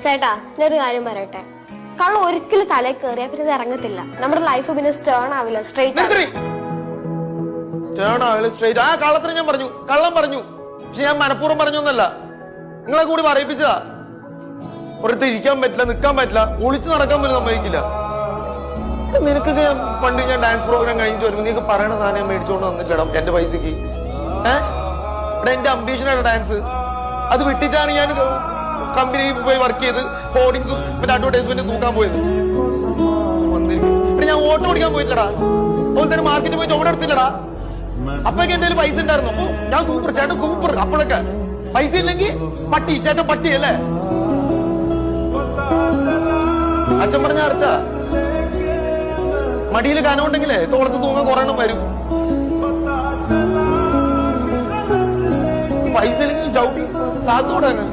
ചേട്ടാ ഞാനൊരു കാര്യം പറയട്ടെ, കള്ളം ഒരിക്കലും തലയിൽ കയറിയാ പിന്നെ ഇത് ഇറങ്ങത്തില്ല. നമ്മുടെ ലൈഫ് പിന്നെ സ്റ്റേൺ ആവില്ല, സ്ട്രെയിറ്റ് ആ കള്ളത്തിന് ഞാൻ പറഞ്ഞു, കള്ളം പറഞ്ഞു. പക്ഷെ ഞാൻ മനഃപൂർവ്വം പറഞ്ഞൊന്നല്ല, നിങ്ങളെ കൂടി പറയിപ്പിച്ചതാ. ഒരിടത്ത് ഇരിക്കാൻ പറ്റില്ല, നിൽക്കാൻ പറ്റില്ല, ഒളിച്ചു നടക്കാൻ പോലും സമ്മതിക്കില്ല. നിനക്കൊക്കെ പണ്ട് ഞാൻ ഡാൻസ് പ്രോഗ്രാം കഴിഞ്ഞിട്ട് വരുമ്പോൾ നീക്ക് പറയണ സാധനം മേടിച്ചോണ്ട് വന്നില്ലടാ എന്റെ പൈസക്ക്. ഇവിടെ എന്റെ അംബീഷനാണ് ഡാൻസ്. അത് വിട്ടിട്ടാണ് ഞാൻ കമ്പനിയിൽ പോയി വർക്ക് ചെയ്ത് ഹോർഡിങ്സും മറ്റേ അഡ്വർടൈസ്മെന്റ് തൂക്കാൻ പോയത്. ഞാൻ ഓട്ടോ ഓടിക്കാൻ പോയിട്ടില്ലടാ, അതുപോലെ തന്നെ മാർക്കറ്റിൽ പോയി ചുവടെ എടുത്തില്ലടാ. അപ്പൊക്കെ എന്റെ പൈസ ഉണ്ടായിരുന്നു. അപ്പൊ ഞാൻ സൂപ്പർ ചേട്ടൻ സൂപ്പർ. അപ്പോഴൊക്കെ പൈസ ഇല്ലെങ്കിൽ പട്ടി ചേട്ടൻ പട്ടി അല്ലേ അച്ഛൻ പറഞ്ഞ അർച്ച. മടിയിൽ കനമുണ്ടെങ്കിലേ തോളത്ത് തൂങ്ങാൻ കുറയണം വരും. പൈസ ഇല്ലെങ്കിൽ ചവിട്ടി താത്തോടാണ്.